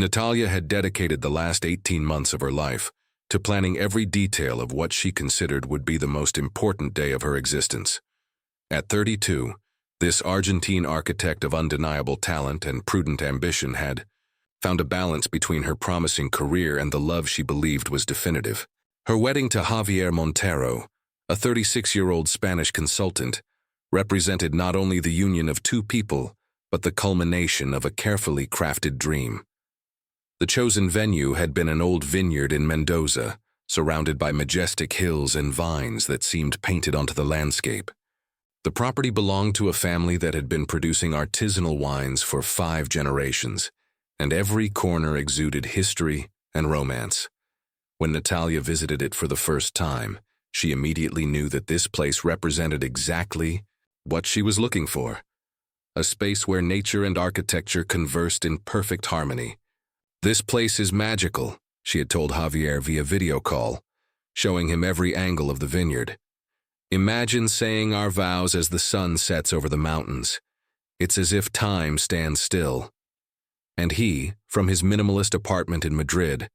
Natalia had dedicated the last 18 months of her life to planning every detail of what she considered would be the most important day of her existence. At 32, this Argentine architect of undeniable talent and prudent ambition had found a balance between her promising career and the love she believed was definitive. Her wedding to Javier Montero, a 36-year-old Spanish consultant, represented not only the union of two people, but the culmination of a carefully crafted dream. The chosen venue had been an old vineyard in Mendoza, surrounded by majestic hills and vines that seemed painted onto the landscape. The property belonged to a family that had been producing artisanal wines for 5 generations, and every corner exuded history and romance. When Natalia visited it for the first time, she immediately knew that this place represented exactly what she was looking for: a space where nature and architecture conversed in perfect harmony. "This place is magical," she had told Javier via video call, showing him every angle of the vineyard. "Imagine saying our vows as the sun sets over the mountains. It's as if time stands still." And he, from his minimalist apartment in Madrid,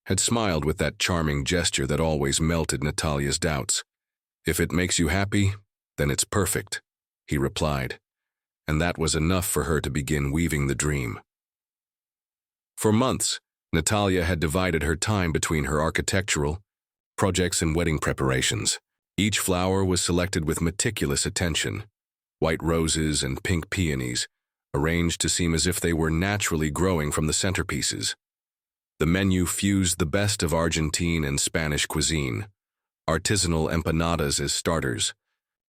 had smiled with that charming gesture that always melted Natalia's doubts. "If it makes you happy, then it's perfect," he replied. And that was enough for her to begin weaving the dream. For months, Natalia had divided her time between her architectural projects and wedding preparations. Each flower was selected with meticulous attention: white roses and pink peonies, arranged to seem as if they were naturally growing from the centerpieces. The menu fused the best of Argentine and Spanish cuisine: artisanal empanadas as starters,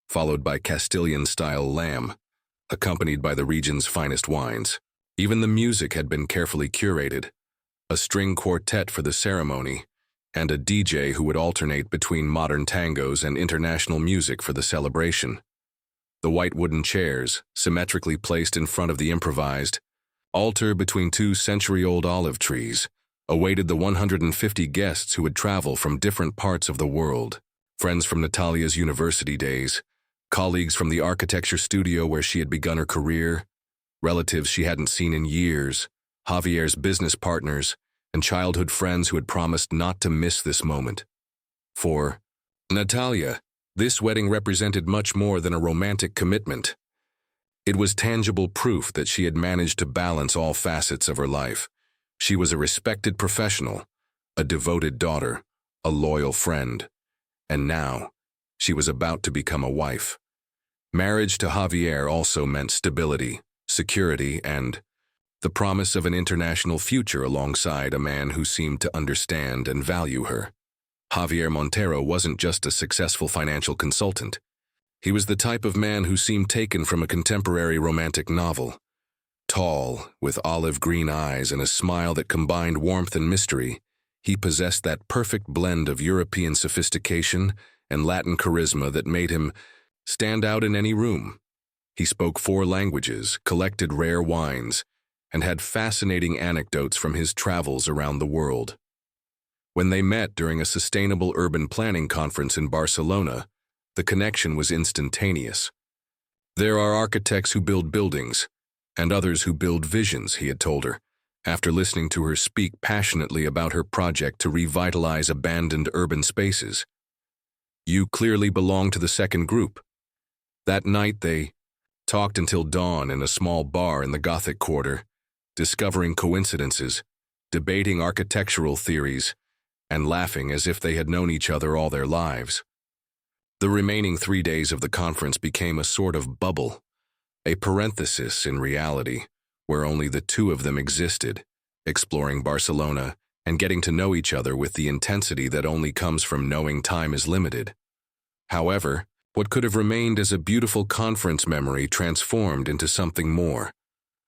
followed by Castilian-style lamb, accompanied by the region's finest wines. Even the music had been carefully curated: a string quartet for the ceremony, and a DJ who would alternate between modern tangos and international music for the celebration. The white wooden chairs, symmetrically placed in front of the improvised altar between 2 century-old olive trees, awaited the 150 guests who would travel from different parts of the world: friends from Natalia's university days, colleagues from the architecture studio where she had begun her career, relatives she hadn't seen in years, Javier's business partners, and childhood friends who had promised not to miss this moment. For Natalia, this wedding represented much more than a romantic commitment. It was tangible proof that she had managed to balance all facets of her life. She was a respected professional, a devoted daughter, a loyal friend, and now she was about to become a wife. Marriage to Javier also meant stability, security, and the promise of an international future alongside a man who seemed to understand and value her. Javier Montero wasn't just a successful financial consultant. He was the type of man who seemed taken from a contemporary romantic novel. Tall, with olive green eyes and a smile that combined warmth and mystery, he possessed that perfect blend of European sophistication and Latin charisma that made him stand out in any room. He spoke 4 languages, collected rare wines, and had fascinating anecdotes from his travels around the world. When they met during a sustainable urban planning conference in Barcelona, the connection was instantaneous. "There are architects who build buildings, and others who build visions," he had told her, after listening to her speak passionately about her project to revitalize abandoned urban spaces. "You clearly belong to the second group." That night they talked until dawn in a small bar in the Gothic Quarter, discovering coincidences, debating architectural theories, and laughing as if they had known each other all their lives. The remaining 3 days of the conference became a sort of bubble, a parenthesis in reality, where only the 2 of them existed, exploring Barcelona and getting to know each other with the intensity that only comes from knowing time is limited. However, what could have remained as a beautiful conference memory transformed into something more.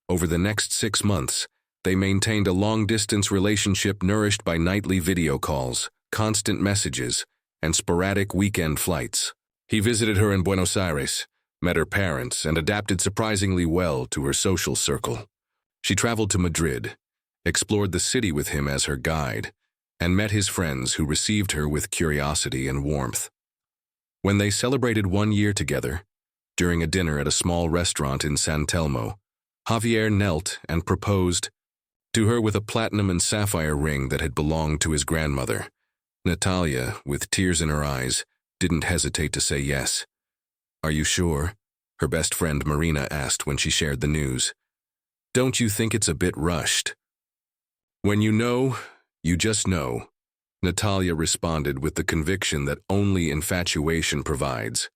Over the next 6 months, they maintained a long-distance relationship nourished by nightly video calls, constant messages, and sporadic weekend flights. He visited her in Buenos Aires, met her parents, and adapted surprisingly well to her social circle. She traveled to Madrid, explored the city with him as her guide, and met his friends who received her with curiosity and warmth. When they celebrated 1 year together, during a dinner at a small restaurant in San Telmo, Javier knelt and proposed, to her with a platinum and sapphire ring that had belonged to his grandmother. Natalia, with tears in her eyes, didn't hesitate to say yes. "Are you sure?" her best friend Marina asked when she shared the news. "Don't you think it's a bit rushed?" "When you know, you just know," Natalia responded with the conviction that only infatuation provides.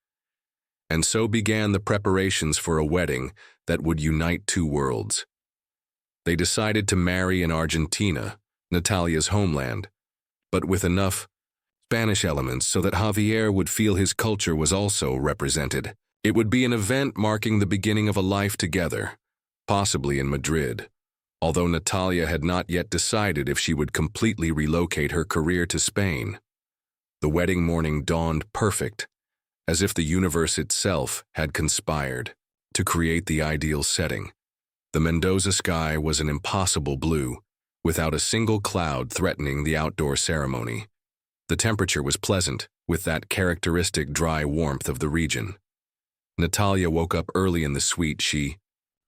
And so began the preparations for a wedding that would unite two worlds. They decided to marry in Argentina, Natalia's homeland, but with enough Spanish elements so that Javier would feel his culture was also represented. It would be an event marking the beginning of a life together, possibly in Madrid, although Natalia had not yet decided if she would completely relocate her career to Spain. The wedding morning dawned perfect, as if the universe itself had conspired to create the ideal setting. The Mendoza sky was an impossible blue, without a single cloud threatening the outdoor ceremony. The temperature was pleasant, with that characteristic dry warmth of the region. Natalia woke up early in the suite she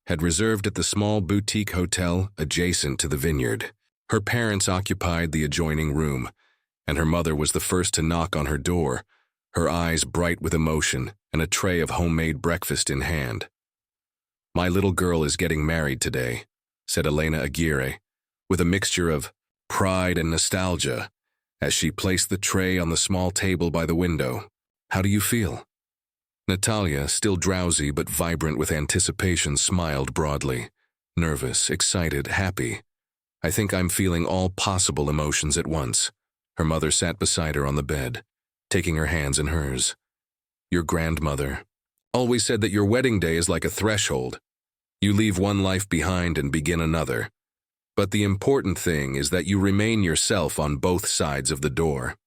had reserved at the small boutique hotel adjacent to the vineyard. Her parents occupied the adjoining room, and her mother was the first to knock on her door, her eyes bright with emotion and a tray of homemade breakfast in hand. "My little girl is getting married today," said Elena Aguirre, with a mixture of pride and nostalgia, as she placed the tray on the small table by the window. "How do you feel?" Natalia, still drowsy but vibrant with anticipation, smiled broadly. "Nervous, excited, happy. I think I'm feeling all possible emotions at once." Her mother sat beside her on the bed, taking her hands in hers. "Your grandmother always said that your wedding day is like a threshold. You leave one life behind and begin another. But the important thing is that you remain yourself on both sides of the door."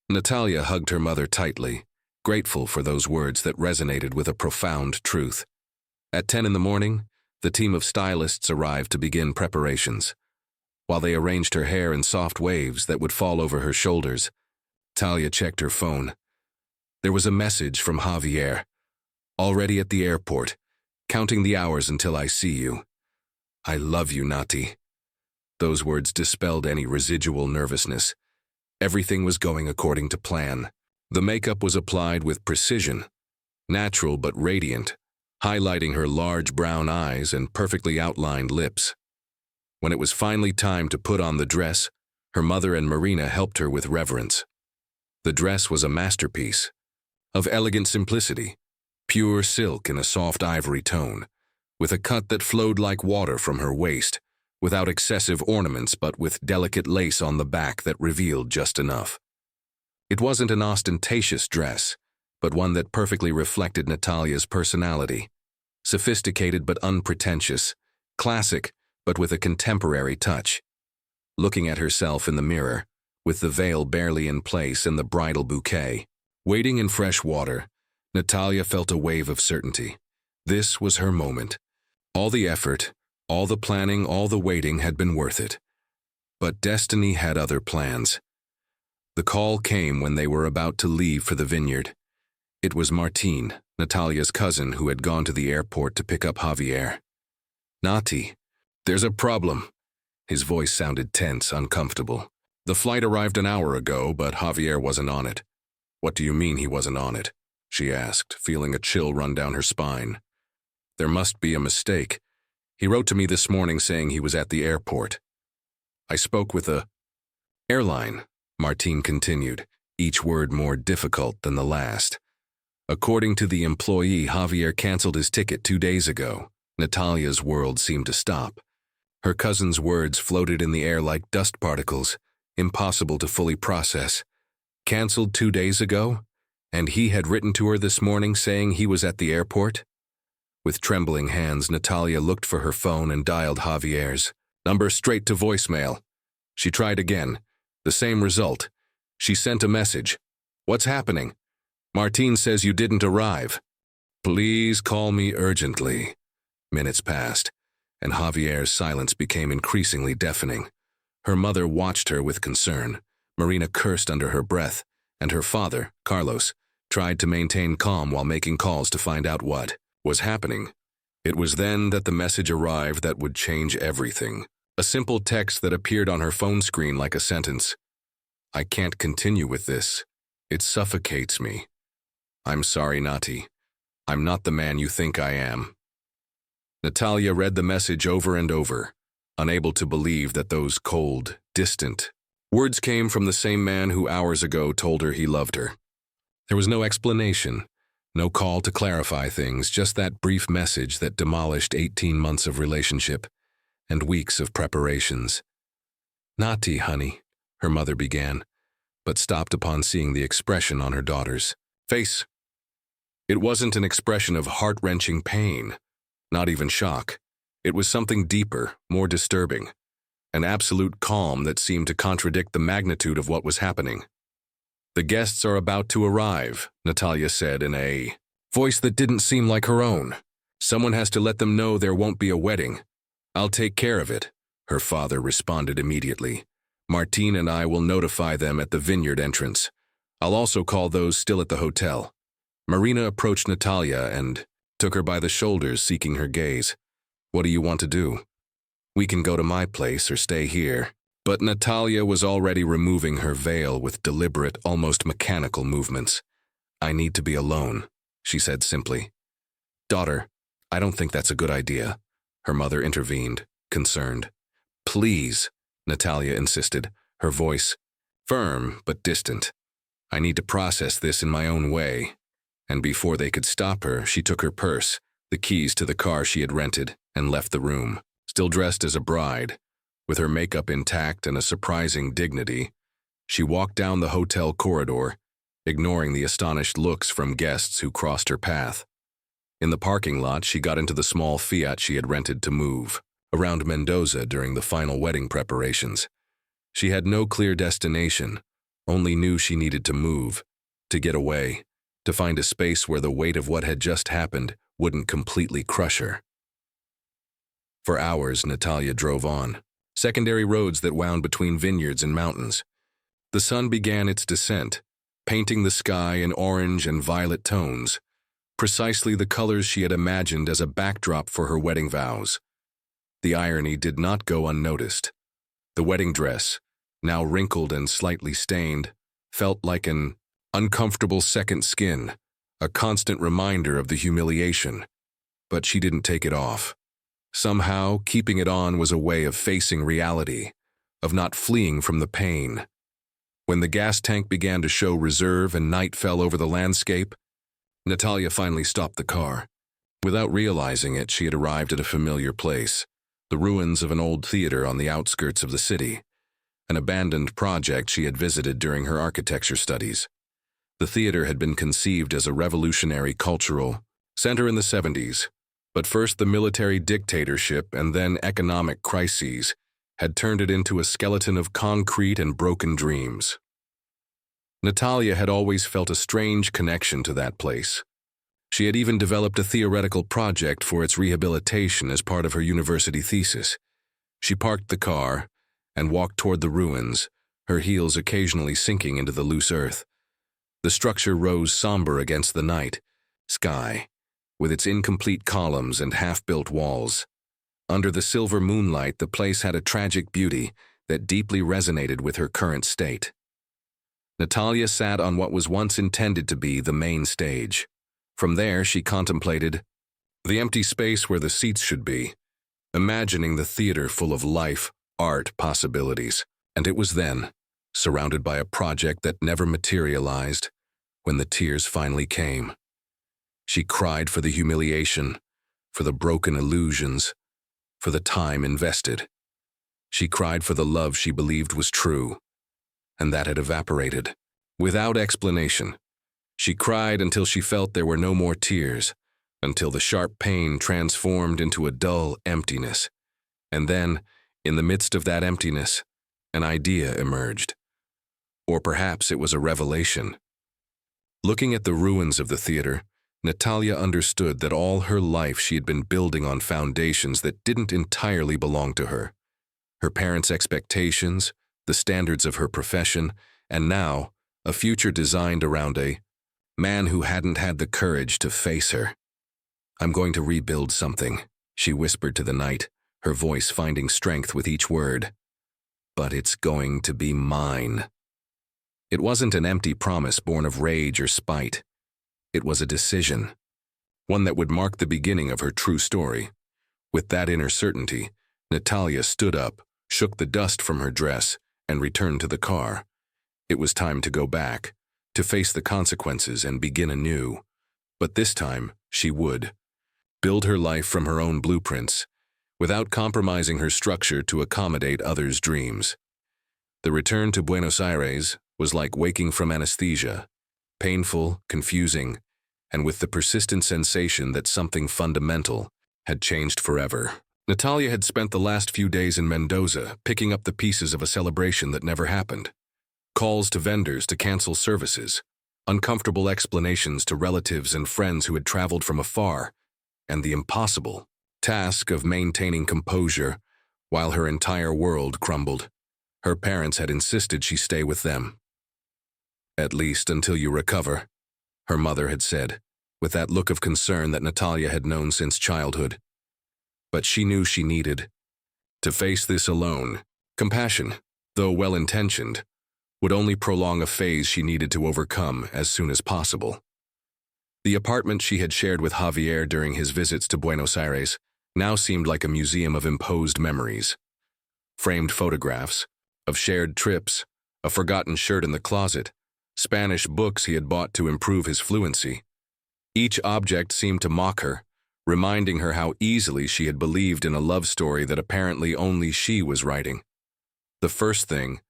Natalia hugged her mother tightly, grateful for those words that resonated with a profound truth. At 10 in the morning, the team of stylists arrived to begin preparations. While they arranged her hair in soft waves that would fall over her shoulders, Natalia checked her phone. There was a message from Javier. "Already at the airport, counting the hours until I see you. I love you, Nati." Those words dispelled any residual nervousness. Everything was going according to plan. The makeup was applied with precision, natural but radiant, highlighting her large brown eyes and perfectly outlined lips. When it was finally time to put on the dress, her mother and Marina helped her with reverence. The dress was a masterpiece, of elegant simplicity, pure silk in a soft ivory tone, with a cut that flowed like water from her waist, without excessive ornaments but with delicate lace on the back that revealed just enough. It wasn't an ostentatious dress, but one that perfectly reflected Natalia's personality. Sophisticated but unpretentious, classic but with a contemporary touch. Looking at herself in the mirror, with the veil barely in place and the bridal bouquet, waiting in fresh water, Natalia felt a wave of certainty. This was her moment. All the effort, all the planning, all the waiting had been worth it. But destiny had other plans. The call came when they were about to leave for the vineyard. It was Martin, Natalia's cousin, who had gone to the airport to pick up Javier. "Nati, there's a problem." His voice sounded tense, uncomfortable. "The flight arrived an hour ago, but Javier wasn't on it." "What do you mean he wasn't on it?" she asked, feeling a chill run down her spine. "There must be a mistake. He wrote to me this morning saying he was at the airport." "I spoke with the airline," Martin continued, each word more difficult than the last. "According to the employee, Javier canceled his ticket 2 days ago." Natalia's world seemed to stop. Her cousin's words floated in the air like dust particles, impossible to fully process. Canceled 2 days ago? And he had written to her this morning saying he was at the airport? With trembling hands, Natalia looked for her phone and dialed Javier's number straight to voicemail. She tried again. The same result. She sent a message. "What's happening? Martin says you didn't arrive. Please call me urgently." Minutes passed, and Javier's silence became increasingly deafening. Her mother watched her with concern. Marina cursed under her breath, and her father, Carlos, tried to maintain calm while making calls to find out what was happening. It was then that the message arrived that would change everything. A simple text that appeared on her phone screen like a sentence. "I can't continue with this. It suffocates me. I'm sorry, Nati. I'm not the man you think I am." Natalia read the message over and over, unable to believe that those cold, distant words came from the same man who hours ago told her he loved her. There was no explanation, no call to clarify things, just that brief message that demolished 18 months of relationship and weeks of preparations. "Nati, honey," her mother began, but stopped upon seeing the expression on her daughter's face. It wasn't an expression of heart-wrenching pain, not even shock. It was something deeper, more disturbing, an absolute calm that seemed to contradict the magnitude of what was happening. "The guests are about to arrive," Natalia said in a voice that didn't seem like her own. "Someone has to let them know there won't be a wedding." "I'll take care of it," her father responded immediately. "Martine and I will notify them at the vineyard entrance. I'll also call those still at the hotel." Marina approached Natalia and took her by the shoulders, seeking her gaze. "What do you want to do? We can go to my place or stay here." But Natalia was already removing her veil with deliberate, almost mechanical movements. "I need to be alone," she said simply. "Daughter, I don't think that's a good idea," her mother intervened, concerned. "Please," Natalia insisted, her voice firm but distant. "I need to process this in my own way." And before they could stop her, she took her purse, the keys to the car she had rented, and left the room. Still dressed as a bride, with her makeup intact and a surprising dignity, she walked down the hotel corridor, ignoring the astonished looks from guests who crossed her path. In the parking lot, she got into the small Fiat she had rented to move around Mendoza during the final wedding preparations. She had no clear destination, only knew she needed to move, to get away, to find a space where the weight of what had just happened wouldn't completely crush her. For hours, Natalia drove on, secondary roads that wound between vineyards and mountains. The sun began its descent, painting the sky in orange and violet tones, precisely the colors she had imagined as a backdrop for her wedding vows. The irony did not go unnoticed. The wedding dress, now wrinkled and slightly stained, felt like an uncomfortable second skin, a constant reminder of the humiliation. But she didn't take it off. Somehow, keeping it on was a way of facing reality, of not fleeing from the pain. When the gas tank began to show reserve and night fell over the landscape, Natalia finally stopped the car. Without realizing it, she had arrived at a familiar place, the ruins of an old theater on the outskirts of the city, an abandoned project she had visited during her architecture studies. The theater had been conceived as a revolutionary cultural center in the 70s, but first the military dictatorship and then economic crises had turned it into a skeleton of concrete and broken dreams. Natalia had always felt a strange connection to that place. She had even developed a theoretical project for its rehabilitation as part of her university thesis. She parked the car and walked toward the ruins, her heels occasionally sinking into the loose earth. The structure rose somber against the night sky, with its incomplete columns and half-built walls. Under the silver moonlight, the place had a tragic beauty that deeply resonated with her current state. Natalia sat on what was once intended to be the main stage. From there, she contemplated the empty space where the seats should be, imagining the theater full of life, art, possibilities. And it was then, surrounded by a project that never materialized, when the tears finally came. She cried for the humiliation, for the broken illusions, for the time invested. She cried for the love she believed was true, and that had evaporated, without explanation. She cried until she felt there were no more tears, until the sharp pain transformed into a dull emptiness. And then, in the midst of that emptiness, an idea emerged. Or perhaps it was a revelation. Looking at the ruins of the theater, Natalia understood that all her life she had been building on foundations that didn't entirely belong to her. Her parents' expectations, the standards of her profession, and now, a future designed around a man who hadn't had the courage to face her. "I'm going to rebuild something," she whispered to the night, her voice finding strength with each word. But it's going to be mine. It wasn't an empty promise born of rage or spite. It was a decision, one that would mark the beginning of her true story. With that inner certainty, Natalia stood up, shook the dust from her dress, and returned to the car. It was time to go back, to face the consequences and begin anew. But this time, she would build her life from her own blueprints, without compromising her structure to accommodate others' dreams. The return to Buenos Aires was like waking from anesthesia, painful, confusing, and with the persistent sensation that something fundamental had changed forever. Natalia had spent the last few days in Mendoza picking up the pieces of a celebration that never happened. Calls to vendors to cancel services, uncomfortable explanations to relatives and friends who had traveled from afar, and the impossible task of maintaining composure while her entire world crumbled. Her parents had insisted she stay with them. "At least until you recover," her mother had said, with that look of concern that Natalia had known since childhood. But she knew she needed to face this alone. Compassion, though well-intentioned, would only prolong a phase she needed to overcome as soon as possible. The apartment she had shared with Javier during his visits to Buenos Aires now seemed like a museum of imposed memories. Framed photographs of shared trips, a forgotten shirt in the closet, Spanish books he had bought to improve his fluency. Each object seemed to mock her, reminding her how easily she had believed in a love story that apparently only she was writing. The first thing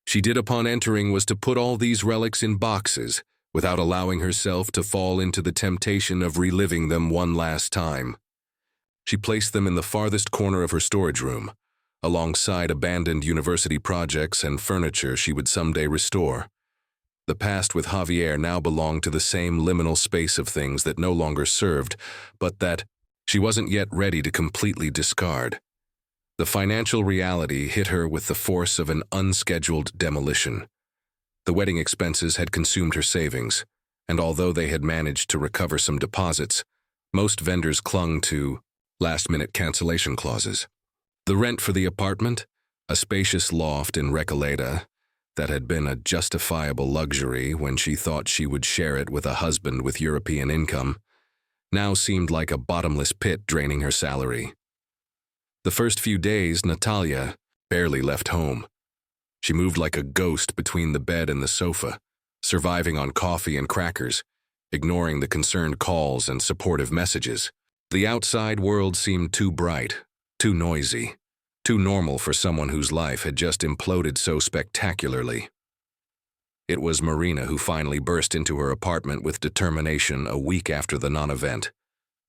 she did upon entering was to put all these relics in boxes without allowing herself to fall into the temptation of reliving them one last time. She placed them in the farthest corner of her storage room, alongside abandoned university projects and furniture she would someday restore. The past with Javier now belonged to the same liminal space of things that no longer served, but that she wasn't yet ready to completely discard. The financial reality hit her with the force of an unscheduled demolition. The wedding expenses had consumed her savings, and although they had managed to recover some deposits, most vendors clung to last-minute cancellation clauses. The rent for the apartment, a spacious loft in Recoleta, that had been a justifiable luxury when she thought she would share it with a husband with European income, now seemed like a bottomless pit draining her salary. The first few days, Natalia barely left home. She moved like a ghost between the bed and the sofa, surviving on coffee and crackers, ignoring the concerned calls and supportive messages. The outside world seemed too bright, too noisy, too normal for someone whose life had just imploded so spectacularly. It was Marina who finally burst into her apartment with determination a week after the non-event,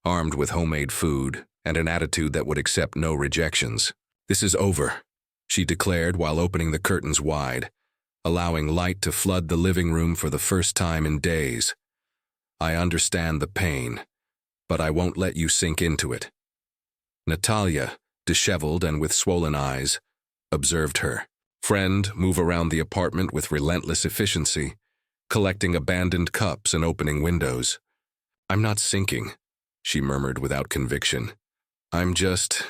armed with homemade food and an attitude that would accept no rejections. "This is over," she declared while opening the curtains wide, allowing light to flood the living room for the first time in days. "I understand the pain, but I won't let you sink into it." Natalia, disheveled and with swollen eyes, observed her friend move around the apartment with relentless efficiency, collecting abandoned cups and opening windows. "I'm not sinking," she murmured without conviction. "I'm just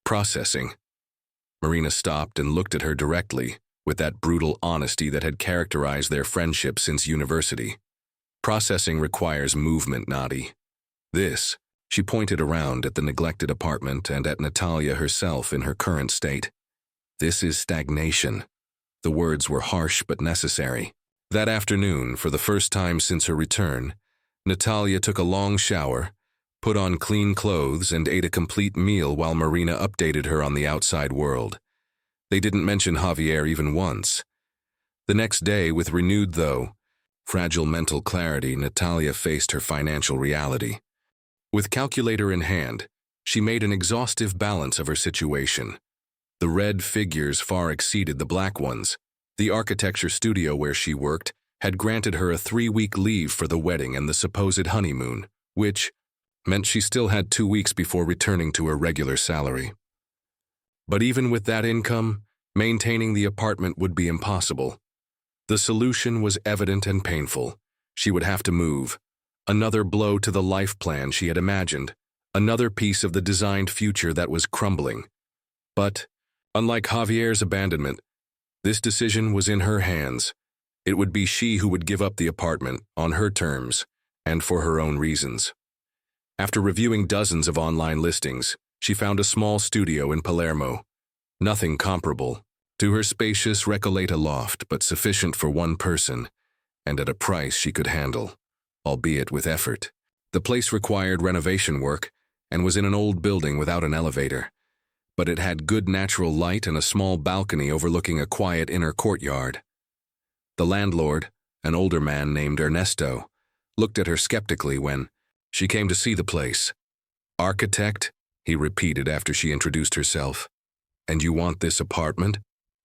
processing." Marina stopped and looked at her directly, with that brutal honesty that had characterized their friendship since university. "Processing requires movement, Nadi. This," she pointed around at the neglected apartment and at Natalia herself in her current state. "This is stagnation." The words were harsh but necessary. That afternoon, for the first time since her return, Natalia took a long shower, put on clean clothes, and ate a complete meal while Marina updated her on the outside world. They didn't mention Javier even once. The next day, with renewed, though fragile mental clarity, Natalia faced her financial reality. With calculator in hand, she made an exhaustive balance of her situation. The red figures far exceeded the black ones. The architecture studio where she worked had granted her a 3-week leave for the wedding and the supposed honeymoon, which meant she still had 2 weeks before returning to her regular salary. But even with that income, maintaining the apartment would be impossible. The solution was evident and painful. She would have to move. Another blow to the life plan she had imagined. Another piece of the designed future that was crumbling. But, unlike Javier's abandonment, this decision was in her hands. It would be she who would give up the apartment, on her terms, and for her own reasons. After reviewing dozens of online listings, she found a small studio in Palermo. Nothing comparable to her spacious Recoleta loft, but sufficient for one person, and at a price she could handle, albeit with effort. The place required renovation work and was in an old building without an elevator, but it had good natural light and a small balcony overlooking a quiet inner courtyard. The landlord, an older man named Ernesto, looked at her skeptically when she came to see the place. "Architect?" he repeated after she introduced herself. "And you want this apartment?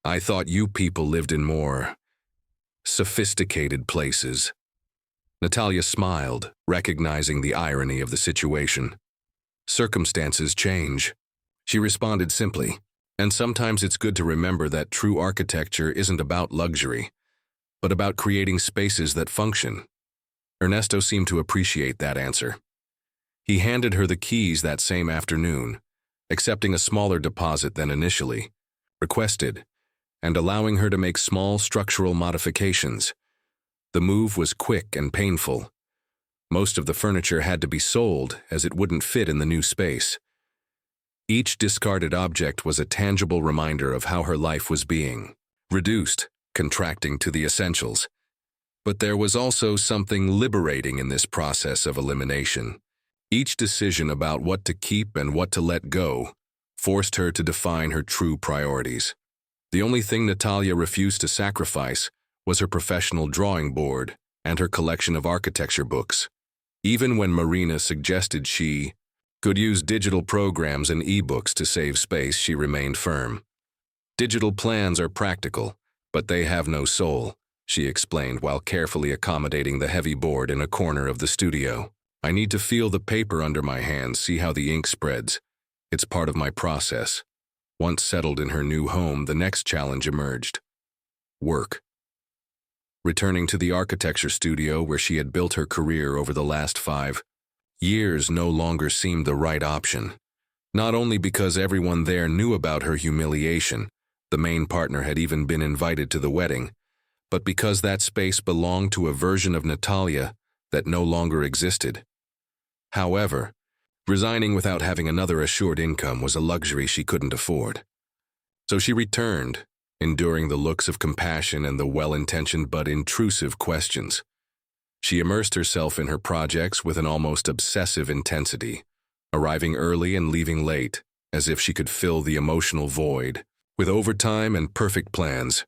I thought you people lived in more sophisticated places." Natalia smiled, recognizing the irony of the situation. "Circumstances change," she responded simply, "and sometimes it's good to remember that true architecture isn't about luxury, but about creating spaces that function." Ernesto seemed to appreciate that answer. He handed her the keys that same afternoon, accepting a smaller deposit than initially requested, and allowing her to make small structural modifications. The move was quick and painful. Most of the furniture had to be sold, as it wouldn't fit in the new space. Each discarded object was a tangible reminder of how her life was being reduced, contracting to the essentials. But there was also something liberating in this process of elimination. Each decision about what to keep and what to let go forced her to define her true priorities. The only thing Natalia refused to sacrifice was her professional drawing board and her collection of architecture books. Even when Marina suggested she could use digital programs and e-books to save space, she remained firm. "Digital plans are practical, but they have no soul," she explained while carefully accommodating the heavy board in a corner of the studio. "I need to feel the paper under my hands, see how the ink spreads. It's part of my process." Once settled in her new home, the next challenge emerged: work. Returning to the architecture studio where she had built her career over the last 5 years no longer seemed the right option. Not only because everyone there knew about her humiliation, the main partner had even been invited to the wedding, but because that space belonged to a version of Natalia that no longer existed. However, resigning without having another assured income was a luxury she couldn't afford. So she returned, enduring the looks of compassion and the well-intentioned but intrusive questions. She immersed herself in her projects with an almost obsessive intensity, arriving early and leaving late, as if she could fill the emotional void with overtime and perfect plans.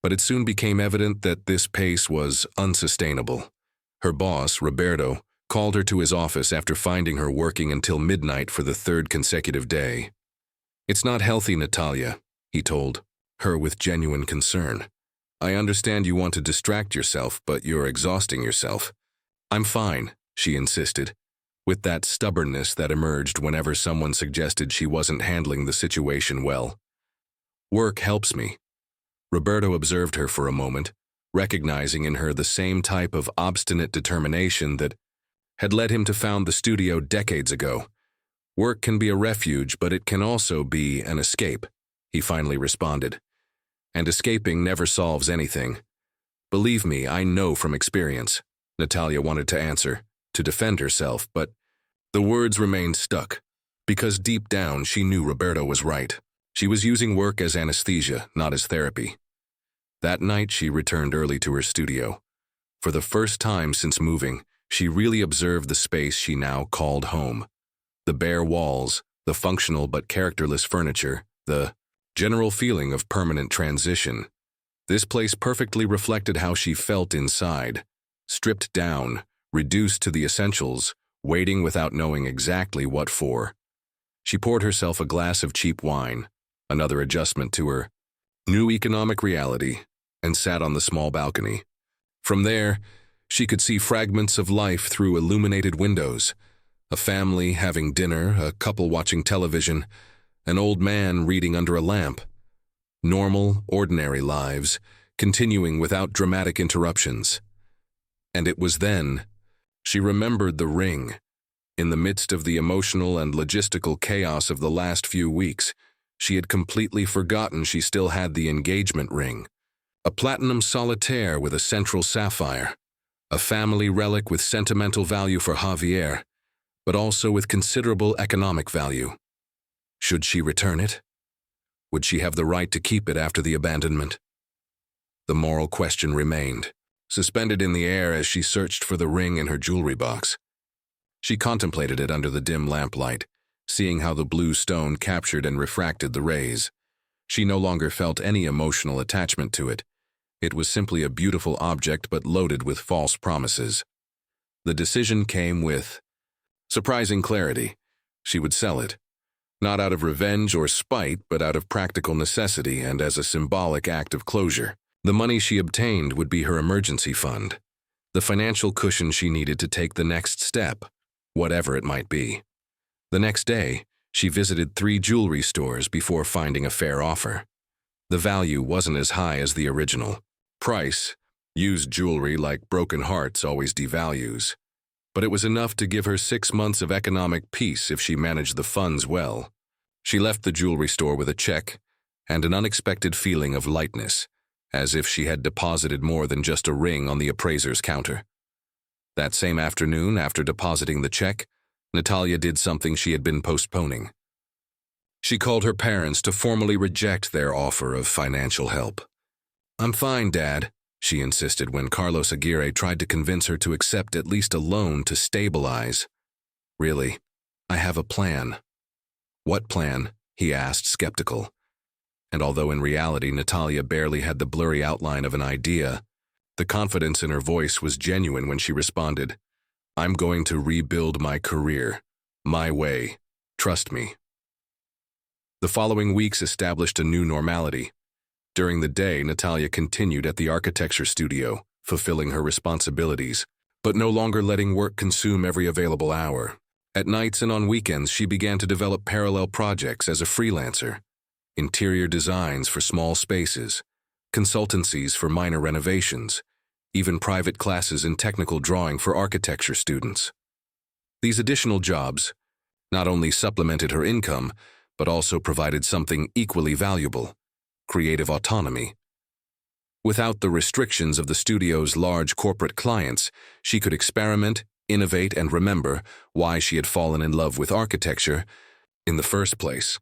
But it soon became evident that this pace was unsustainable. Her boss, Roberto, called her to his office after finding her working until midnight for the 3rd consecutive day. "It's not healthy, Natalia," he told her with genuine concern. "I understand you want to distract yourself, but you're exhausting yourself." "I'm fine," she insisted, with that stubbornness that emerged whenever someone suggested she wasn't handling the situation well. "Work helps me." Roberto observed her for a moment, recognizing in her the same type of obstinate determination that had led him to found the studio decades ago. "Work can be a refuge, but it can also be an escape," he finally responded. "And escaping never solves anything." "Believe me, I know from experience," Natalia wanted to answer, to defend herself, but the words remained stuck, because deep down she knew Roberto was right. She was using work as anesthesia, not as therapy. That night she returned early to her studio. For the first time since moving, she really observed the space she now called home. The bare walls, the functional but characterless furniture, the general feeling of permanent transition. This place perfectly reflected how she felt inside, stripped down, reduced to the essentials, waiting without knowing exactly what for. She poured herself a glass of cheap wine, another adjustment to her new economic reality, and sat on the small balcony. From there, she could see fragments of life through illuminated windows. A family having dinner, a couple watching television, an old man reading under a lamp. Normal, ordinary lives, continuing without dramatic interruptions. And it was then she remembered the ring. In the midst of the emotional and logistical chaos of the last few weeks, She had completely forgotten she still had the engagement ring, a platinum solitaire with a central sapphire, a family relic with sentimental value for Javier, but also with considerable economic value. Should she return it? Would she have the right to keep it after the abandonment? The moral question remained, suspended in the air as she searched for the ring in her jewelry box. She contemplated it under the dim lamplight, seeing how the blue stone captured and refracted the rays. She no longer felt any emotional attachment to it. It was simply a beautiful object but loaded with false promises. The decision came with surprising clarity. She would sell it, not out of revenge or spite, but out of practical necessity and as a symbolic act of closure. The money she obtained would be her emergency fund, the financial cushion she needed to take the next step, whatever it might be. The next day, she visited 3 jewelry stores before finding a fair offer. The value wasn't as high as the original. Price, used jewelry like broken hearts always devalues. But it was enough to give her 6 months of economic peace if she managed the funds well. She left the jewelry store with a check and an unexpected feeling of lightness, as if she had deposited more than just a ring on the appraiser's counter. That same afternoon, after depositing the check, Natalia did something she had been postponing. She called her parents to formally reject their offer of financial help. "I'm fine, Dad," she insisted when Carlos Aguirre tried to convince her to accept at least a loan to stabilize. "Really, I have a plan." "What plan?" he asked, skeptical. And although in reality Natalia barely had the blurry outline of an idea, the confidence in her voice was genuine when she responded, "I'm going to rebuild my career, my way. Trust me." The following weeks established a new normality. During the day, Natalia continued at the architecture studio, fulfilling her responsibilities, but no longer letting work consume every available hour. At nights and on weekends, she began to develop parallel projects as a freelancer. Interior designs for small spaces, consultancies for minor renovations, even private classes in technical drawing for architecture students. These additional jobs not only supplemented her income, but also provided something equally valuable: creative autonomy. Without the restrictions of the studio's large corporate clients, she could experiment, innovate, and remember why she had fallen in love with architecture in the first place.